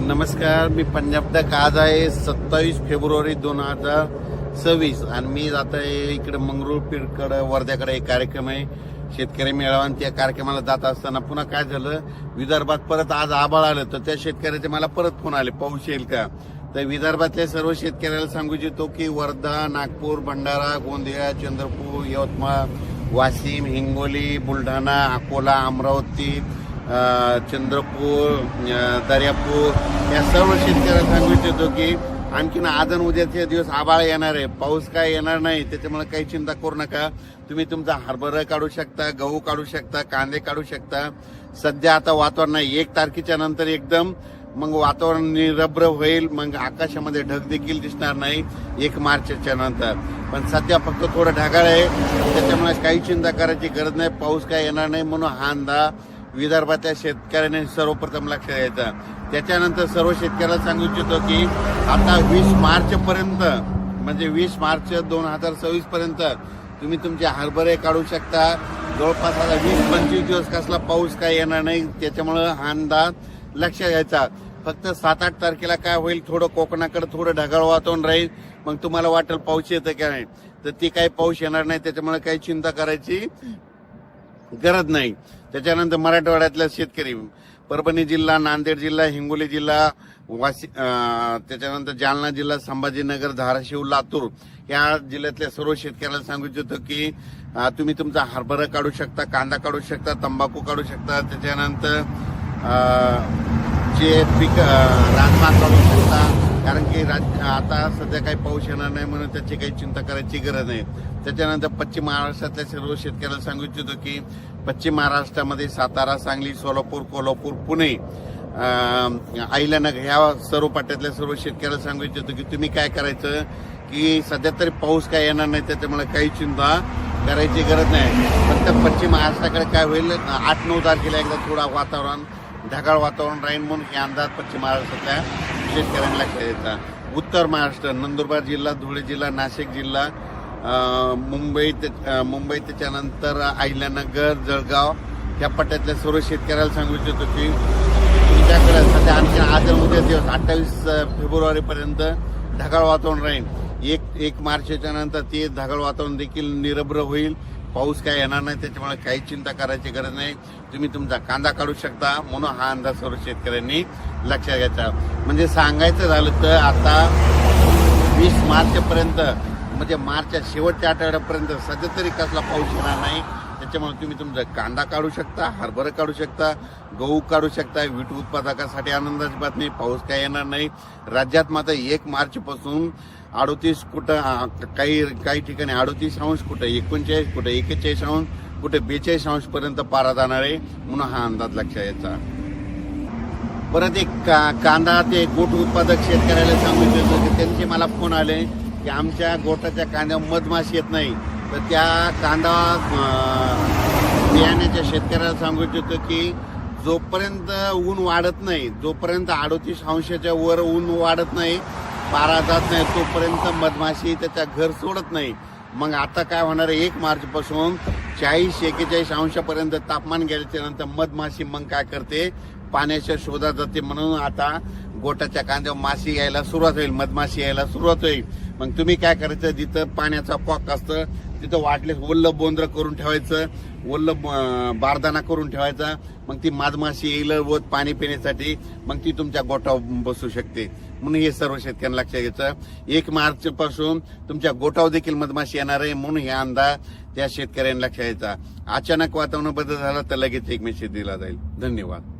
नमस्कार, मी पंजाब तक आज आहे 27 फेब्रुवारी 2026 आणि मी जात आहे इकडे मंगरुळपीरकडे वर्ध्याकडे एक कार्यक्रम आहे शेतकरी मेळावा आणि त्या कार्यक्रमाला जात असताना पुन्हा काय झालं, विदर्भात परत आज आभाळ आलं तर त्या शेतकऱ्याचे मला परत फोन आले पाऊस येईल का. तर विदर्भातल्या सर्व शेतकऱ्याला सांगू इच्छितो की वर्धा, नागपूर, भंडारा, गोंदिया, चंद्रपूर, यवतमाळ, वाशिम, हिंगोली, बुलढाणा, अकोला, अमरावती, चंद्रपूर, दर्यापूर या सर्व शेतकऱ्यांना सांगू इच्छितो की आणखीन आज आणि उद्याचे दिवस आभाळ येणार आहे, पाऊस काय येणार नाही. त्याच्यामुळे काही चिंता करू नका. तुम्ही तुमचा हरभरा काढू शकता, गहू काढू शकता, कांदे काढू शकता. सध्या आता वातावरण नाही, 1 तारखेच्या नंतर एकदम मग वातावरण निरभ्र होईल, मग आकाशामध्ये ढग देखील दिसणार नाही 1 मार्चच्या नंतर. पण सध्या फक्त थोडं ढगाळ आहे, त्याच्यामुळे काही चिंता करायची गरज नाही, पाऊस काय येणार नाही. म्हणून हा अंदाज विदर्भातल्या शेतकऱ्यांनी सर्वप्रथम लक्षात घ्यायचा. त्याच्यानंतर सर्व शेतकऱ्याला सांगू इच्छितो की आता 20 मार्च पर्यंत म्हणजे 20 मार्च 2026 पर्यंत तुम्ही तुमचे हरभरे काढू शकता. जवळपास आता 20-25 दिवस कसला पाऊस काय येणार नाही, त्याच्यामुळे हा अंदाज लक्षात घ्यायचा. फक्त 7-8 तारखेला काय होईल, थोडं कोकणाकडे थोडं ढगाळ वातावरण राहील, मग तुम्हाला वाटेल पाऊस येतं का नाही, तर ती काही पाऊस येणार नाही. त्याच्यामुळे काही चिंता करायची गरज नाही. त्याच्यानंतर मराठवाड्यातल्या शेतकरी परभणी जिल्हा, नांदेड जिल्हा, हिंगोली जिल्हा, त्याच्यानंतर जालना जिल्हा, संभाजीनगर, धाराशिव, लातूर या जिल्ह्यातल्या सर्व शेतकऱ्याला सांगू इच्छितो की तुम्ही तुमचा हरभरा काढू शकता, कांदा काढू शकता, तंबाखू काढू शकता. त्याच्यानंतर जे पीक राजमा काढू शकता, कारण की आता सध्या काही पाऊस येणार नाही म्हणून त्याची काही चिंता करायची गरज नाही. त्याच्यानंतर पश्चिम महाराष्ट्रातल्या सर्व शेतकऱ्याला सांगू इच्छितो की पश्चिम महाराष्ट्रामध्ये सातारा, सांगली, सोलापूर, कोल्हापूर, पुणे, अहिल्यानगर ह्या सर्व पट्ट्यातल्या सर्व शेतकऱ्याला सांगू इच्छितो की तुम्ही काय करायचं की सध्या तरी पाऊस काय येणार नाही, त्याच्यामुळे काही चिंता करायची गरज नाही. फक्त पश्चिम महाराष्ट्राकडे काय होईल, 8-9 तारखेला एकदा थोडा वातावरण ढगाळ वातावरण राहील म्हणून हे अंदाज पश्चिम महाराष्ट्रातल्या शेतकऱ्यांना लक्षात द्यायचा. उत्तर महाराष्ट्र, नंदुरबार जिल्हा, धुळे जिल्हा, नाशिक जिल्हा, मुंबई, त्याच्यानंतर अहिल्यानगर, जळगाव या पट्ट्यातल्या सर्व शेतकऱ्याला सांगू इच्छितो की तुमच्याकडे सध्या आणखी आज उद्या दिवस 28 फेब्रुवारीपर्यंत ढगाळ वातावरण राहील. 1 मार्चच्या नंतर ते ढगाळ वातावरण देखील निरभ्र होईल, पाऊस काय येणार नाही. त्याच्यामुळे काही चिंता करायची गरज नाही. तुम्ही तुमचा कांदा काढू शकता. म्हणून हा अंदाज सर्व शेतकऱ्यांनी लक्षात घ्यायचा. म्हणजे सांगायचं झालं तर आता 20 मार्चपर्यंत म्हणजे मार्चच्या शेवटच्या आठवड्यापर्यंत सध्या तरी कसला पाऊस येणार नाही. त्याच्यामुळे तुम्ही तुमचा कांदा काढू शकता, हरभरा काढू शकता, गहू काढू शकता. वीट उत्पादकासाठी आनंदाची बातमी, पाऊस काय येणार नाही. राज्यात मात्र 1 मार्चपासून 38 कुठं काही ठिकाणी 38 अंश, कुठं 39, कुठं 41 अंश, कुठे 42 अंश पर्यंत पारा जाणार आहे. म्हणून हा अंदाज लक्षात यायचा. परत एक कांदा ते गोट उत्पादक शेतकऱ्याला सांगू इच्छितो की त्यांचे मला फोन आले की आमच्या गोटाच्या कांद्यावर मधमाशी येत नाही. तर त्या कांदा बियाण्याच्या शेतकऱ्याला सांगू इच्छितो की जोपर्यंत ऊन वाढत नाही, जोपर्यंत 38 अंशाच्या वर ऊन वाढत नाही, पारा जात नाही, तोपर्यंत मधमाशी त्याच्या घर सोडत नाही. मग आता काय होणार आहे, 1 मार्चपासून 40-41 अंशापर्यंत तापमान गेल्याच्या नंतर मधमाशी मग काय करते, पाण्याच्या शोधात जाते. म्हणून आता गोटाच्या कांद्यावर माशी यायला सुरुवात होईल, मधमाशी यायला सुरुवात होईल. मग तुम्ही काय करायचं, जिथं पाण्याचा कॉक असतं तिथं वाटले ओल्लं बोंद्र करून ठेवायचं, ओल्लं बारदाना करून ठेवायचा. मग ती मधमाशी येईल व पाणी पिण्यासाठी, मग ती तुमच्या गोठावर बसू शकते. म्हणून हे सर्व शेतकऱ्यांना लक्षात घ्यायचं. 1 मार्चपासून तुमच्या गोठावर देखील मधमाशी येणार आहे. म्हणून हे अंदाज त्या शेतकऱ्यांना लक्षात घ्यायचा. अचानक वातावरण बदल झाला तर लगेच एक मेसेज दिला जाईल. धन्यवाद.